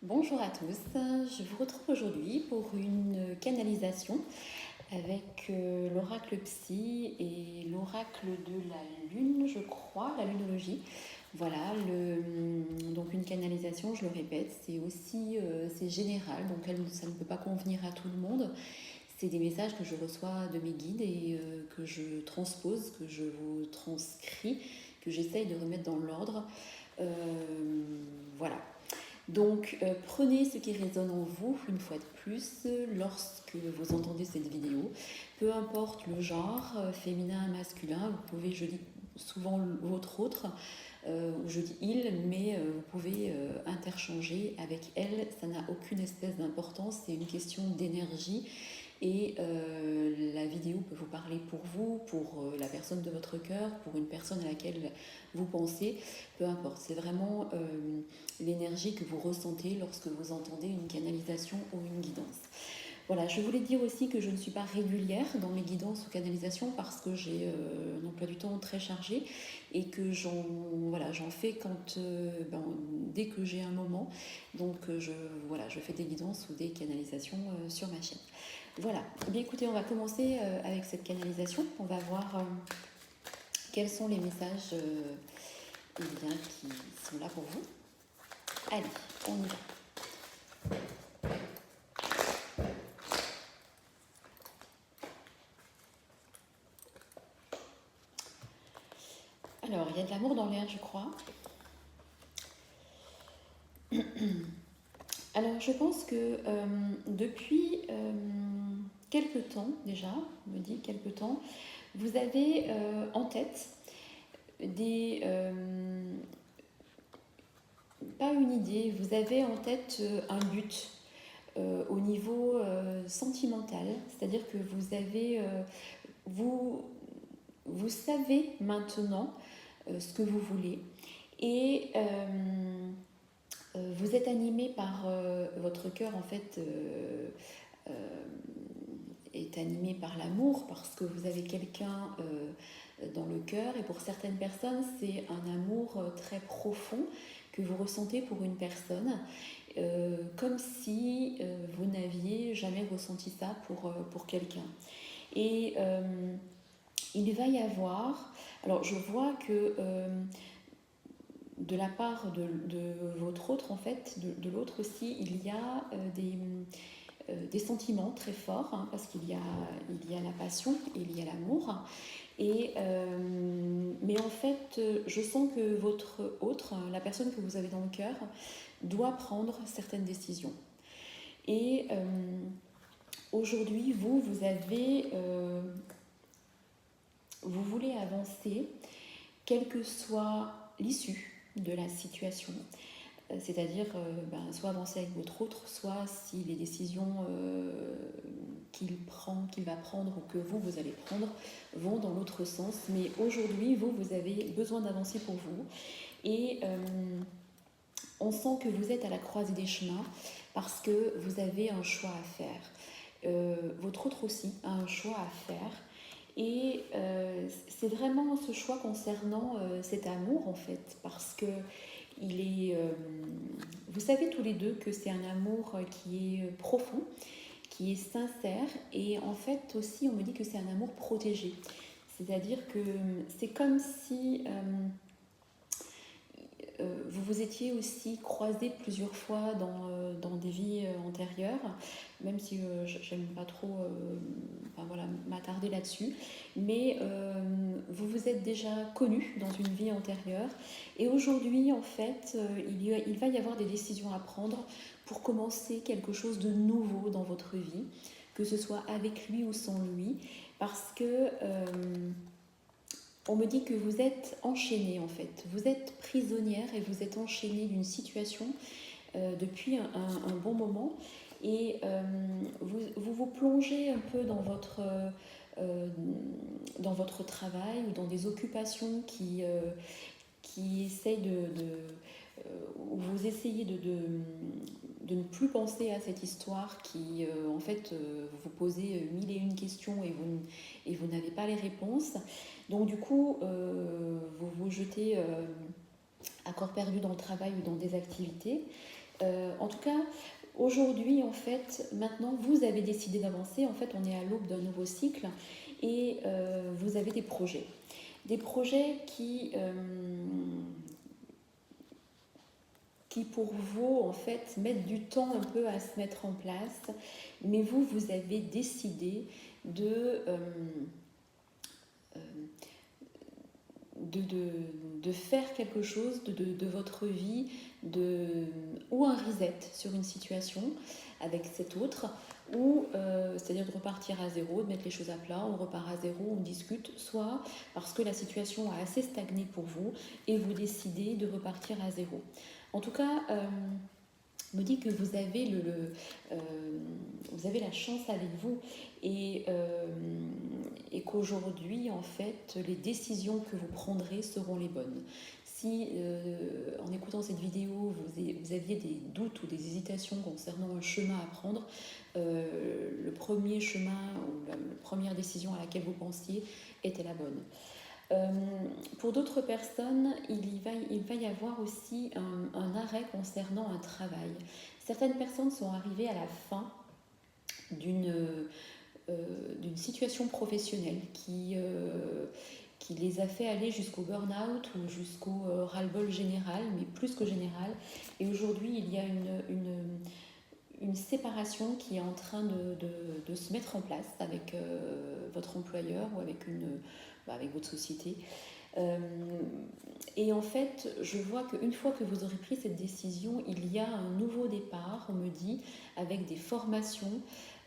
Bonjour à tous, je vous retrouve aujourd'hui pour une canalisation avec l'oracle psy et l'oracle de la lune, je crois, la lunologie. Voilà, donc une canalisation, je le répète, c'est aussi c'est général, donc ça ne peut pas convenir à tout le monde. C'est des messages que je reçois de mes guides et que je transpose, que je vous transcris, que j'essaye de remettre dans l'ordre. Euh, voilà. Donc prenez ce qui résonne en vous une fois de plus lorsque vous entendez cette vidéo. Peu importe le genre, féminin, masculin, vous pouvez, je dis souvent votre autre, ou je dis il, mais vous pouvez interchanger avec elle, ça n'a aucune espèce d'importance, c'est une question d'énergie. Et la vidéo peut vous parler pour vous, pour la personne de votre cœur, pour une personne à laquelle vous pensez, peu importe. C'est vraiment l'énergie que vous ressentez lorsque vous entendez une canalisation ou une guidance. Voilà, je voulais dire aussi que je ne suis pas régulière dans mes guidances ou canalisations parce que j'ai un emploi du temps très chargé et que j'en fais dès que j'ai un moment. Donc je fais des guidances ou des canalisations sur ma chaîne. Voilà, eh bien écoutez, on va commencer avec cette canalisation. On va voir quels sont les messages qui sont là pour vous. Allez, on y va. Alors, il y a de l'amour dans l'air, je crois. Alors, je pense que depuis quelque temps déjà, on me dit quelque temps, vous avez en tête pas une idée, vous avez en tête un but au niveau sentimental, c'est-à-dire que vous savez maintenant ce que vous voulez et vous êtes animé par votre cœur en fait est animé par l'amour parce que vous avez quelqu'un dans le cœur et pour certaines personnes c'est un amour très profond que vous ressentez pour une personne comme si vous n'aviez jamais ressenti ça pour quelqu'un. Et il va y avoir, alors je vois que de la part de votre autre en fait, de l'autre aussi, il y a des sentiments très forts, hein, parce il y a la passion, il y a l'amour. Mais en fait, je sens que votre autre, la personne que vous avez dans le cœur, doit prendre certaines décisions. Et aujourd'hui, vous voulez avancer, quelle que soit l'issue de la situation. C'est-à-dire soit avancer avec votre autre, soit si les décisions qu'il va prendre ou que vous allez prendre vont dans l'autre sens. Mais aujourd'hui, vous avez besoin d'avancer pour vous. Et on sent que vous êtes à la croisée des chemins parce que vous avez un choix à faire. Votre autre aussi a un choix à faire. Et c'est vraiment ce choix concernant cet amour en fait, parce que vous savez tous les deux que c'est un amour qui est profond, qui est sincère, et en fait aussi on me dit que c'est un amour protégé. C'est-à-dire que c'est comme si vous vous étiez aussi croisés plusieurs fois dans des vies antérieures, même si j'aime pas trop m'attarder là-dessus, mais vous vous êtes déjà connus dans une vie antérieure et aujourd'hui en fait il va y avoir des décisions à prendre pour commencer quelque chose de nouveau dans votre vie, que ce soit avec lui ou sans lui, parce que on me dit que vous êtes enchaînée en fait, vous êtes prisonnière et vous êtes enchaînée d'une situation depuis un bon moment et vous plongez un peu dans votre travail ou dans des occupations qui essayent où vous essayez de ne plus penser à cette histoire qui en fait vous posez mille et une questions et vous n'avez pas les réponses. Donc du coup vous vous jetez à corps perdu dans le travail ou dans des activités. En tout cas, aujourd'hui, en fait, maintenant, vous avez décidé d'avancer. En fait, on est à l'aube d'un nouveau cycle et vous avez des projets. Des projets qui pour vous, en fait, mettent du temps un peu à se mettre en place. Mais vous, vous avez décidé de... de faire quelque chose de votre vie, ou un reset sur une situation avec cet autre, ou c'est-à-dire de repartir à zéro, de mettre les choses à plat, on repart à zéro, on discute, soit parce que la situation a assez stagné pour vous et vous décidez de repartir à zéro. En tout cas, me dit que vous avez, vous avez la chance avec vous et qu'aujourd'hui, en fait, les décisions que vous prendrez seront les bonnes. Si, en écoutant cette vidéo, vous aviez des doutes ou des hésitations concernant un chemin à prendre, le premier chemin ou la première décision à laquelle vous pensiez était la bonne. Pour d'autres personnes, il va y avoir aussi un arrêt concernant un travail. Certaines personnes sont arrivées à la fin d'une situation professionnelle qui les a fait aller jusqu'au burn-out ou jusqu'au ras-le-bol général, mais plus que général. Et aujourd'hui, il y a une séparation qui est en train de se mettre en place avec votre employeur ou avec votre société. Et en fait, je vois qu'une fois que vous aurez pris cette décision, il y a un nouveau départ, on me dit, avec des formations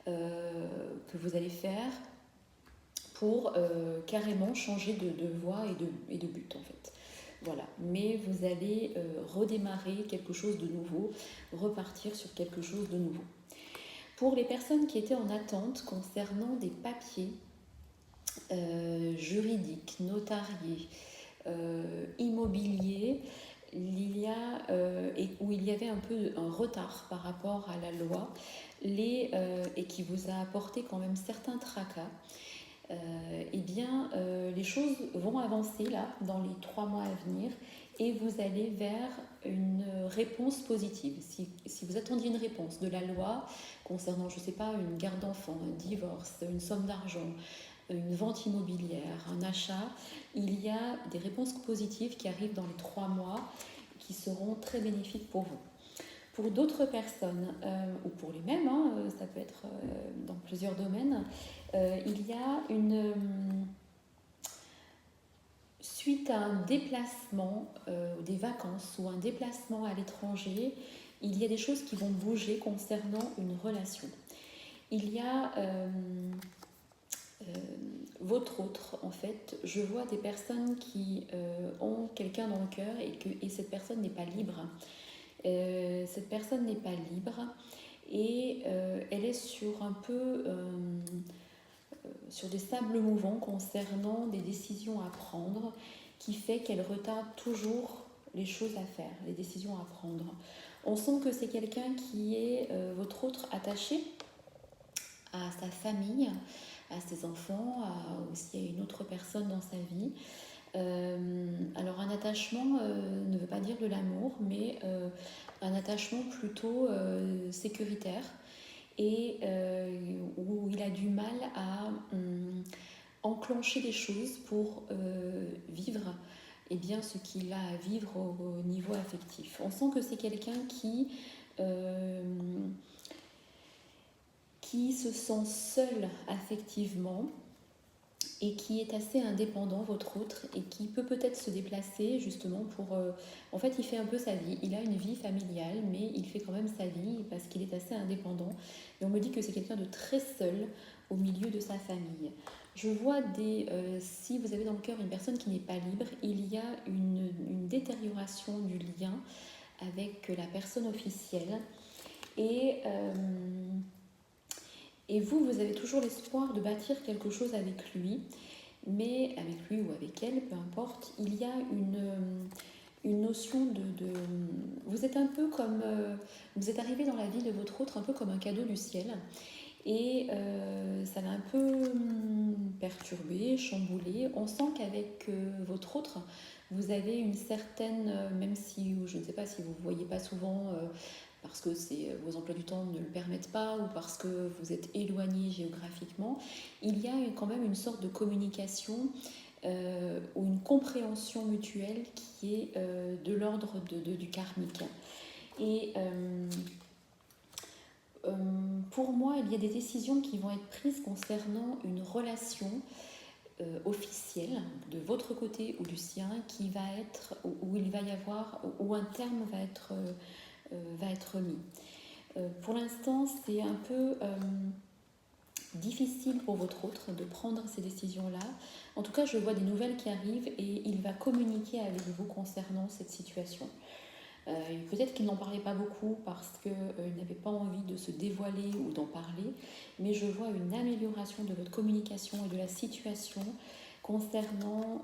que vous allez faire pour carrément changer de voie et de but en fait. Voilà, mais vous allez redémarrer quelque chose de nouveau, repartir sur quelque chose de nouveau. Pour les personnes qui étaient en attente concernant des papiers juridiques, notariés, immobiliers, où il y avait un peu un retard par rapport à la loi et qui vous a apporté quand même certains tracas, les choses vont avancer là dans les 3 mois à venir et vous allez vers une réponse positive. Si vous attendiez une réponse de la loi concernant, je ne sais pas, une garde d'enfants, un divorce, une somme d'argent, une vente immobilière, un achat, il y a des réponses positives qui arrivent dans les 3 mois qui seront très bénéfiques pour vous. Pour d'autres personnes, ou pour les mêmes, ça peut être dans plusieurs domaines, il y a suite à un déplacement, des vacances ou un déplacement à l'étranger, il y a des choses qui vont bouger concernant une relation. Il y a votre autre, en fait, je vois des personnes qui ont quelqu'un dans le cœur et cette personne n'est pas libre. Cette personne n'est pas libre et elle est sur un peu sur des sables mouvants concernant des décisions à prendre qui fait qu'elle retarde toujours les choses à faire, les décisions à prendre. On sent que c'est quelqu'un qui est votre autre attaché à sa famille, à ses enfants, aussi à une autre personne dans sa vie. Alors un attachement ne veut pas dire de l'amour, mais un attachement plutôt sécuritaire et où il a du mal à enclencher des choses pour vivre ce qu'il a à vivre au niveau affectif. On sent que c'est quelqu'un qui se sent seul affectivement et qui est assez indépendant, votre autre, et qui peut peut-être se déplacer justement pour... en fait, il fait un peu sa vie. Il a une vie familiale, mais il fait quand même sa vie parce qu'il est assez indépendant. Et on me dit que c'est quelqu'un de très seul au milieu de sa famille. Je vois si vous avez dans le cœur une personne qui n'est pas libre, il y a une détérioration du lien avec la personne officielle. Et vous avez toujours l'espoir de bâtir quelque chose avec lui, mais avec lui ou avec elle, peu importe, il y a une notion de... Vous êtes un peu comme... vous êtes arrivé dans la vie de votre autre un peu comme un cadeau du ciel, et ça l'a un peu perturbé, chamboulé. On sent qu'avec votre autre, vous avez une certaine... même si je ne sais pas si vous ne voyez pas souvent... parce que vos emplois du temps ne le permettent pas ou parce que vous êtes éloigné géographiquement, il y a quand même une sorte de communication ou une compréhension mutuelle qui est de l'ordre du karmique. Et pour moi, il y a des décisions qui vont être prises concernant une relation officielle de votre côté ou du sien qui va être, où il va y avoir, où un terme va être mis. Pour l'instant, c'est un peu difficile pour votre autre de prendre ces décisions-là. En tout cas, je vois des nouvelles qui arrivent et il va communiquer avec vous concernant cette situation. Peut-être qu'il n'en parlait pas beaucoup parce qu'il n'avait pas envie de se dévoiler ou d'en parler, mais je vois une amélioration de votre communication et de la situation concernant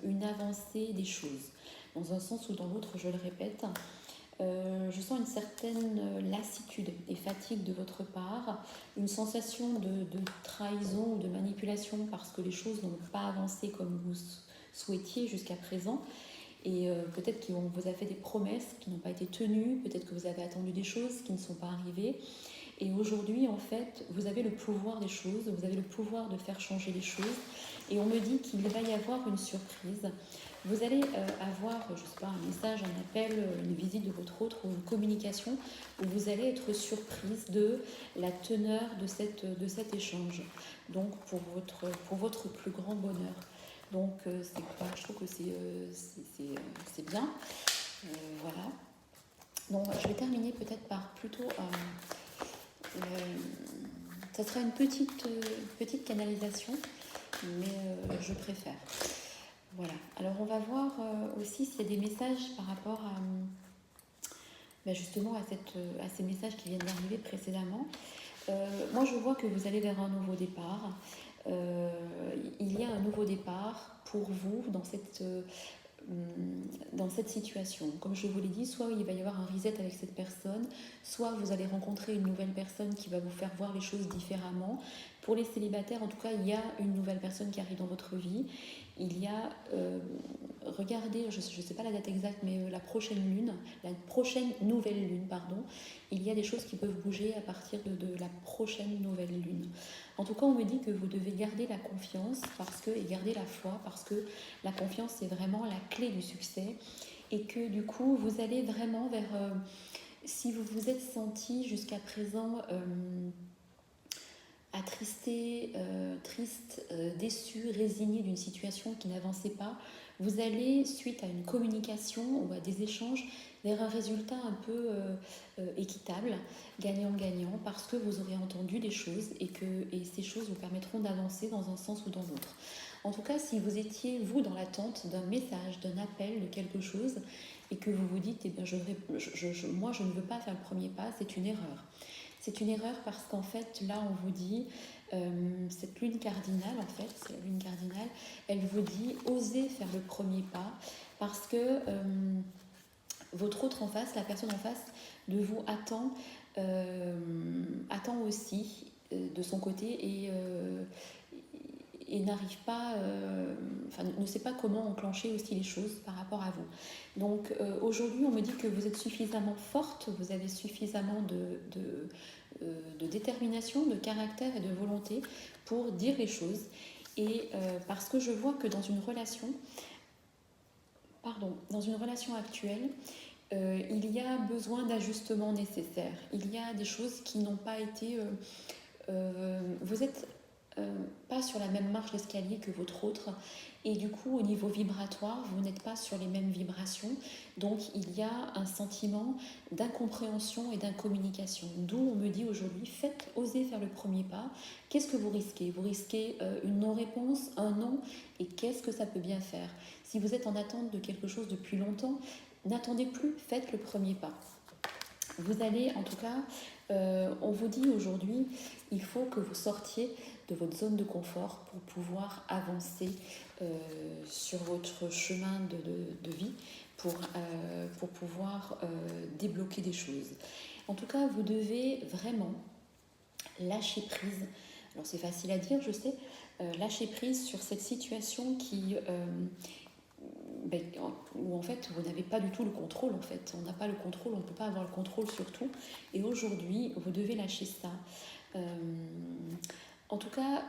une avancée des choses. Dans un sens ou dans l'autre, je le répète, je sens une certaine lassitude et fatigue de votre part, une sensation de trahison ou de manipulation parce que les choses n'ont pas avancé comme vous souhaitiez jusqu'à présent. Et peut-être qu'on vous a fait des promesses qui n'ont pas été tenues, peut-être que vous avez attendu des choses qui ne sont pas arrivées. Et aujourd'hui, en fait, vous avez le pouvoir des choses, vous avez le pouvoir de faire changer les choses. Et on me dit qu'il va y avoir une surprise. Vous allez avoir, je ne sais pas, un message, un appel, une visite de votre autre ou une communication où vous allez être surprise de la teneur de cet échange. Donc, pour votre plus grand bonheur. Donc, je trouve que c'est bien. Voilà. Donc, je vais terminer peut-être par plutôt... ça sera une petite canalisation, mais je préfère. Voilà. Alors, on va voir aussi s'il y a des messages par rapport à, justement à ces messages qui viennent d'arriver précédemment. Moi, je vois que vous allez vers un nouveau départ. Il y a un nouveau départ pour vous dans cette situation. Comme je vous l'ai dit, soit il va y avoir un reset avec cette personne, soit vous allez rencontrer une nouvelle personne qui va vous faire voir les choses différemment. Pour les célibataires, en tout cas, il y a une nouvelle personne qui arrive dans votre vie. Il y a, regardez, je ne sais pas la date exacte, mais la prochaine nouvelle lune, pardon, il y a des choses qui peuvent bouger à partir de la prochaine nouvelle lune. En tout cas, on me dit que vous devez garder la confiance et garder la foi parce que la confiance, c'est vraiment la clé du succès et que du coup, vous allez vraiment vers... si vous vous êtes senti jusqu'à présent attristé, triste, déçu, résigné d'une situation qui n'avançait pas, vous allez, suite à une communication ou à des échanges, vers un résultat un peu équitable, gagnant-gagnant, parce que vous aurez entendu des choses et ces choses vous permettront d'avancer dans un sens ou dans l'autre. En tout cas, si vous étiez, vous, dans l'attente d'un message, d'un appel, de quelque chose, et que vous vous dites, eh bien, moi, je ne veux pas faire le premier pas, c'est une erreur. C'est une erreur parce qu'en fait, là, on vous dit, cette lune cardinale, en fait, c'est la lune cardinale, elle vous dit, osez faire le premier pas parce que votre autre en face, la personne en face de vous attend aussi de son côté et n'arrive pas, ne sait pas comment enclencher aussi les choses par rapport à vous. Donc aujourd'hui, on me dit que vous êtes suffisamment forte, vous avez suffisamment de détermination, de caractère et de volonté pour dire les choses. Et parce que je vois que dans une relation actuelle, il y a besoin d'ajustements nécessaires. Il y a des choses qui n'ont pas été... vous êtes pas sur la même marche d'escalier que votre autre et du coup au niveau vibratoire vous n'êtes pas sur les mêmes vibrations, donc il y a un sentiment d'incompréhension et d'incommunication, d'où on me dit aujourd'hui osez faire le premier pas. Qu'est-ce que vous risquez une non-réponse, un non, et qu'est-ce que ça peut bien faire? Si vous êtes en attente de quelque chose depuis longtemps, n'attendez plus, faites le premier pas. Vous allez, en tout cas, on vous dit aujourd'hui, il faut que vous sortiez de votre zone de confort pour pouvoir avancer sur votre chemin de vie, pour pouvoir débloquer des choses. En tout cas, vous devez vraiment lâcher prise. Alors c'est facile à dire, je sais, lâcher prise sur cette situation où en fait vous n'avez pas du tout le contrôle en fait. On n'a pas le contrôle, on ne peut pas avoir le contrôle sur tout. Et aujourd'hui, vous devez lâcher ça. Euh, En tout cas,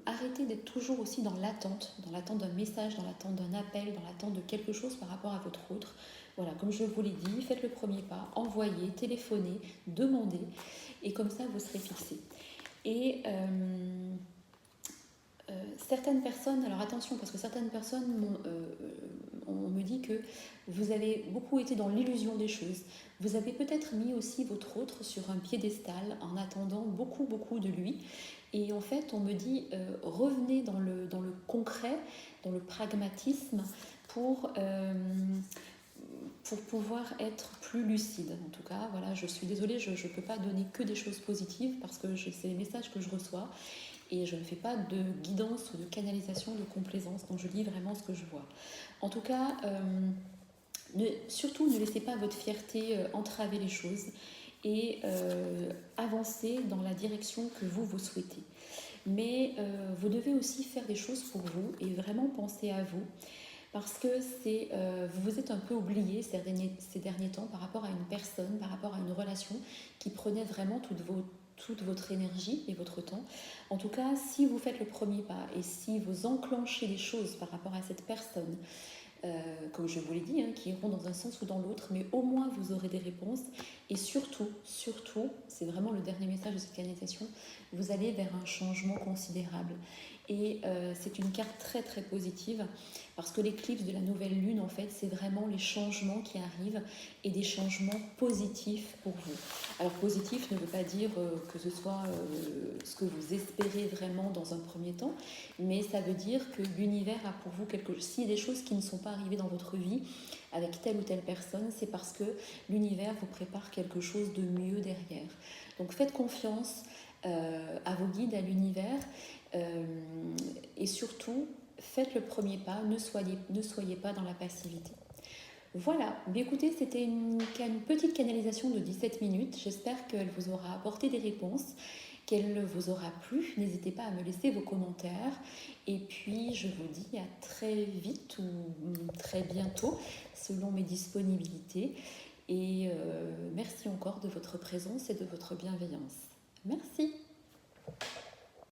arrêtez d'être toujours aussi dans l'attente d'un message, dans l'attente d'un appel, dans l'attente de quelque chose par rapport à votre autre. Voilà, comme je vous l'ai dit, faites le premier pas, envoyez, téléphonez, demandez, et comme ça vous serez fixé. Et certaines personnes, alors attention, parce que certaines personnes on me dit que vous avez beaucoup été dans l'illusion des choses. Vous avez peut-être mis aussi votre autre sur un piédestal en attendant beaucoup, beaucoup de lui. Et en fait, on me dit, revenez dans le concret, dans le pragmatisme pour pouvoir être plus lucide. En tout cas, voilà, je suis désolée, je ne peux pas donner que des choses positives parce que c'est les messages que je reçois. Et je ne fais pas de guidance ou de canalisation, de complaisance, donc je lis vraiment ce que je vois. En tout cas, surtout ne laissez pas votre fierté entraver les choses et avancez dans la direction que vous souhaitez. Mais vous devez aussi faire des choses pour vous et vraiment penser à vous, parce que vous vous êtes un peu oublié ces derniers temps par rapport à une personne, par rapport à une relation qui prenait vraiment toute votre énergie et votre temps. En tout cas, si vous faites le premier pas et si vous enclenchez les choses par rapport à cette personne, comme je vous l'ai dit, qui iront dans un sens ou dans l'autre, mais au moins vous aurez des réponses. Et surtout, c'est vraiment le dernier message de cette canalisation, vous allez vers un changement considérable. Et c'est une carte très très positive parce que l'éclipse de la nouvelle lune, en fait, c'est vraiment les changements qui arrivent et des changements positifs pour vous. Alors positif ne veut pas dire que ce soit ce que vous espérez vraiment dans un premier temps, mais ça veut dire que l'univers a pour vous quelque chose. S'il y a des choses qui ne sont pas arrivées dans votre vie avec telle ou telle personne, c'est parce que l'univers vous prépare quelque chose de mieux derrière. Donc faites confiance à vos guides, à l'univers, et surtout faites le premier pas, ne soyez pas dans la passivité. Voilà, écoutez, c'était une petite canalisation de 17 minutes. J'espère qu'elle vous aura apporté des réponses, qu'elle vous aura plu. N'hésitez pas à me laisser vos commentaires. Et puis, je vous dis à très vite ou très bientôt, selon mes disponibilités. Et merci encore de votre présence et de votre bienveillance. Merci.